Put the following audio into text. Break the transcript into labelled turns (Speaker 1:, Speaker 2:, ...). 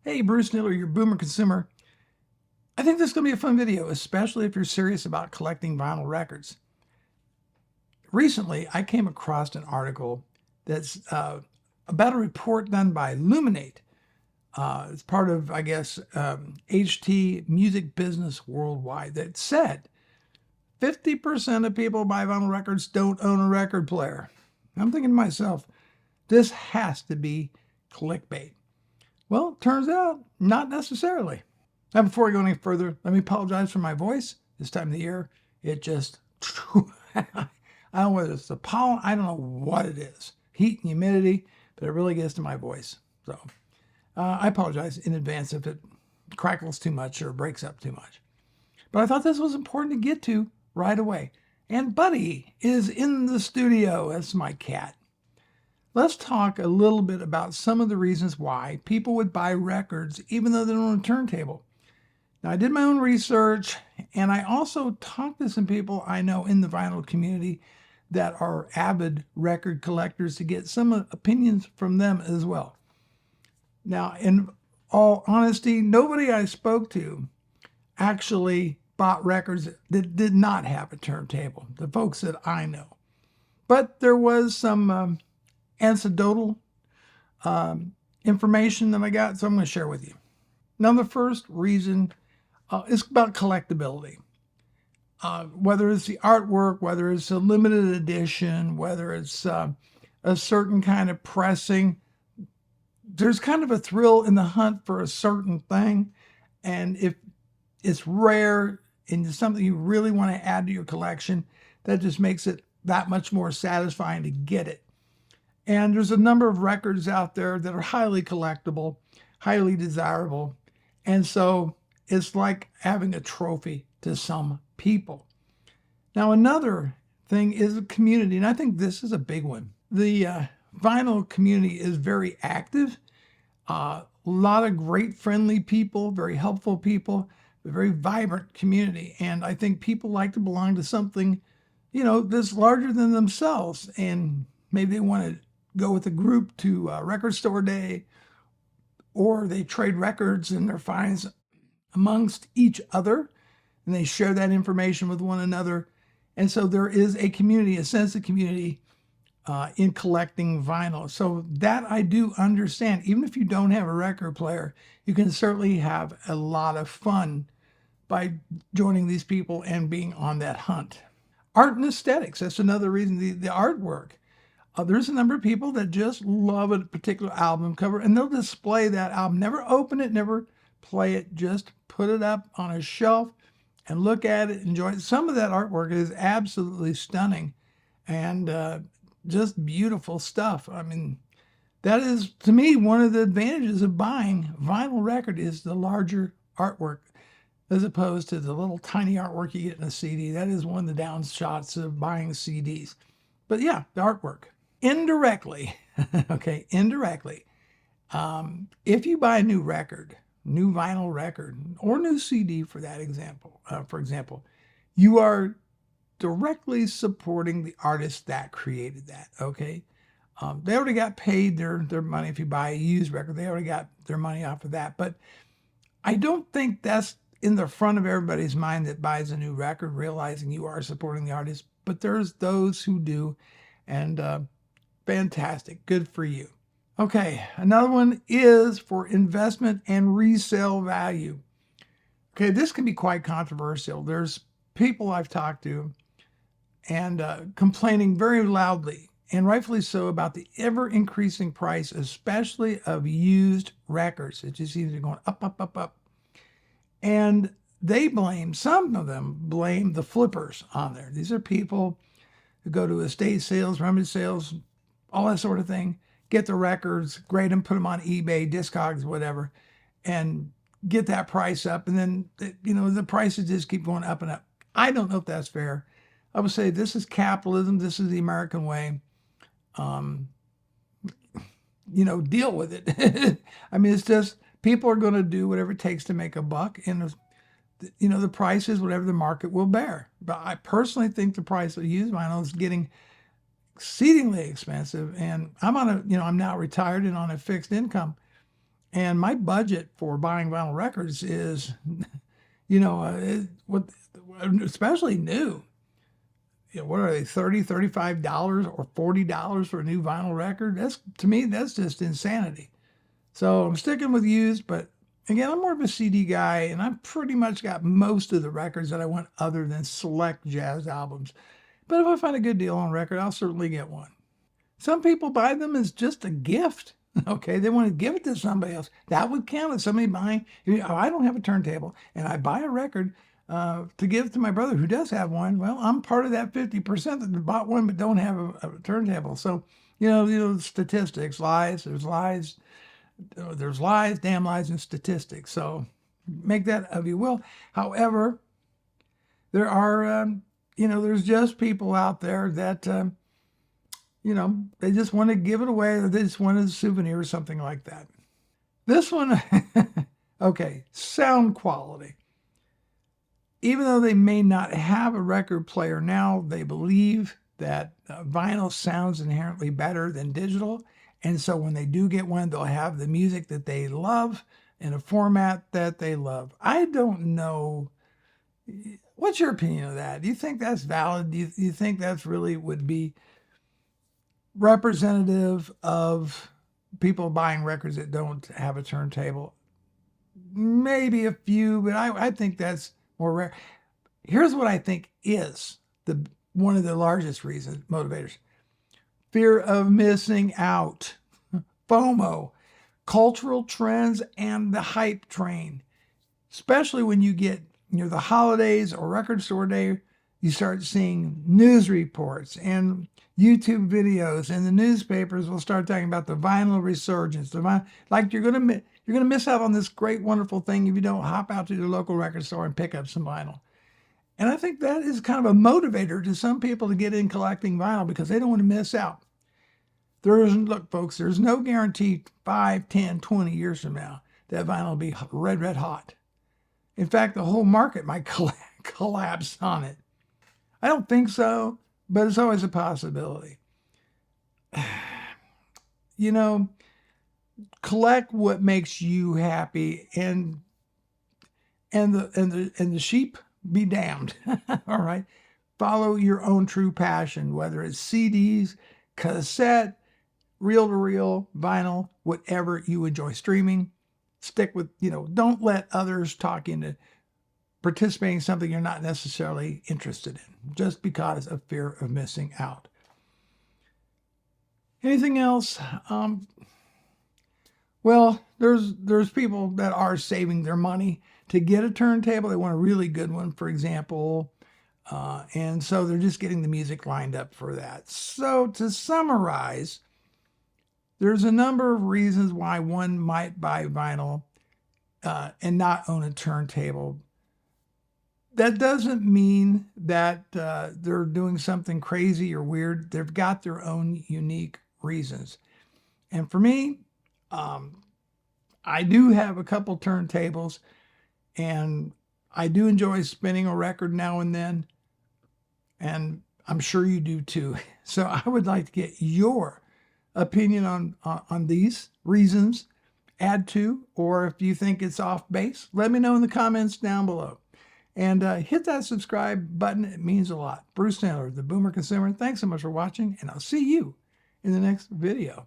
Speaker 1: Hey, Bruce Niller, your boomer consumer. I think this is going to be a fun video, especially if you're serious about collecting vinyl records. Recently, I came across an article that's about a report done by Luminate. It's part of, I guess, HT Music Business Worldwide that said 50% of people buy vinyl records don't own a record player. I'm thinking to myself, this has to be clickbait. Well, it turns out not necessarily. Now, before I go any further, let me apologize for my voice. This time of the year, it just, I don't know whether it's the pollen, I don't know what it is, heat and humidity, but it really gets to my voice. So I apologize in advance if it crackles too much or breaks up too much. But I thought this was important to get to right away. And Buddy is in the studio. That's my cat. Let's talk a little bit about some of the reasons why people would buy records even though they don't own a turntable. Now, I did my own research, and I also talked to some people I know in the vinyl community that are avid record collectors to get some opinions from them as well. Now, in all honesty, nobody I spoke to actually bought records that did not have a turntable, the folks that I know. But there was some anecdotal information that I got, so I'm going to share with you. Now, the first reason is about collectability. Whether it's the artwork, whether it's a limited edition, whether it's a certain kind of pressing, there's kind of a thrill in the hunt for a certain thing. And if it's rare and it's something you really want to add to your collection, that just makes it that much more satisfying to get it. And there's a number of records out there that are highly collectible, highly desirable. And so it's like having a trophy to some people. Now, another thing is a community, and I think this is a big one. The vinyl community is very active. A lot of great, friendly people, very helpful people, a very vibrant community. And I think people like to belong to something, that's larger than themselves. And maybe they want to go with a group to a record store day, or they trade records and their finds amongst each other, and they share that information with one another. And so there is a community, a sense of community in collecting vinyl. So that I do understand. Even if you don't have a record player, you can certainly have a lot of fun by joining these people and being on that hunt. Art and aesthetics, that's another reason, the artwork. There's a number of people that just love a particular album cover, and they'll display that album. Never open it, never play it, just put it up on a shelf and look at it, enjoy it. Some of that artwork is absolutely stunning and just beautiful stuff. I mean, that is, to me, one of the advantages of buying vinyl record is the larger artwork as opposed to the little tiny artwork you get in a CD. That is one of the downshots of buying CDs. But yeah, the artwork. Indirectly, if you buy a new record, new vinyl record, or new CD for example, you are directly supporting the artist that created that, okay? They already got paid their money. If you buy a used record, they already got their money off of that. But I don't think that's in the front of everybody's mind that buys a new record, realizing you are supporting the artist. But there's those who do, and fantastic. Good for you. Okay, another one is for investment and resale value. Okay, this can be quite controversial. There's people I've talked to and complaining very loudly, and rightfully so, about the ever-increasing price, especially of used records. It just seems to be going up, up, up, up. And some of them blame the flippers on there. These are people who go to estate sales, rummage sales, all that sort of thing, get the records, grade them, put them on eBay, Discogs, whatever, and get that price up. And then, the prices just keep going up and up. I don't know if that's fair. I would say this is capitalism. This is the American way. Deal with it. I mean, it's just people are going to do whatever it takes to make a buck. And, the price is whatever the market will bear. But I personally think the price of used vinyl is getting exceedingly expensive, and I'm I'm now retired and on a fixed income, And my budget for buying vinyl records is, especially new. What are they, $30, $35 or $40 for a new vinyl record? To me, that's just insanity. So I'm sticking with used, but again, I'm more of a CD guy, and I've pretty much got most of the records that I want other than select jazz albums. But if I find a good deal on record, I'll certainly get one. Some people buy them as just a gift. Okay, they want to give it to somebody else. That would count as somebody buying. I don't have a turntable, and I buy a record to give to my brother who does have one. Well, I'm part of that 50% that bought one but don't have a turntable. So, statistics, lies. There's lies. There's lies, damn lies, and statistics. So make that of you will. However, there are, there's just people out there that they just want to give it away, or they just want a souvenir or something like that. This one, okay, sound quality. Even though they may not have a record player now, they believe that vinyl sounds inherently better than digital. And so when they do get one, they'll have the music that they love in a format that they love. I don't know. What's your opinion of that? Do you think that's valid? Do you think that's really would be representative of people buying records that don't have a turntable? Maybe a few, but I think that's more rare. Here's what I think is one of the largest reasons, motivators. Fear of missing out, FOMO, cultural trends, and the hype train. Especially when you get near the holidays or record store day, you start seeing news reports and YouTube videos, and the newspapers will start talking about the vinyl resurgence. Like you're gonna miss out on this great, wonderful thing if you don't hop out to your local record store and pick up some vinyl. And I think that is kind of a motivator to some people to get in collecting vinyl because they don't want to miss out. Look, folks, there's no guarantee 5, 10, 20 years from now that vinyl will be red, red hot. In fact, the whole market might collapse on it. I don't think so, but it's always a possibility. Collect what makes you happy, and the sheep be damned. All right. Follow your own true passion, whether it's CDs, cassette, reel-to-reel, vinyl, whatever you enjoy streaming. Stick with, don't let others talk into participating in something you're not necessarily interested in just because of fear of missing out. Anything else? Well, there's people that are saving their money to get a turntable. They want a really good one, for example. And so they're just getting the music lined up for that. So to summarize, there's a number of reasons why one might buy vinyl and not own a turntable. That doesn't mean that they're doing something crazy or weird. They've got their own unique reasons. And for me, I do have a couple turntables, and I do enjoy spinning a record now and then, and I'm sure you do too. So I would like to get your opinion on these reasons, add to, or if you think it's off base, let me know in the comments down below. And hit that subscribe button. It means a lot. Bruce Taylor, the Boomer Consumer. Thanks so much for watching, and I'll see you in the next video.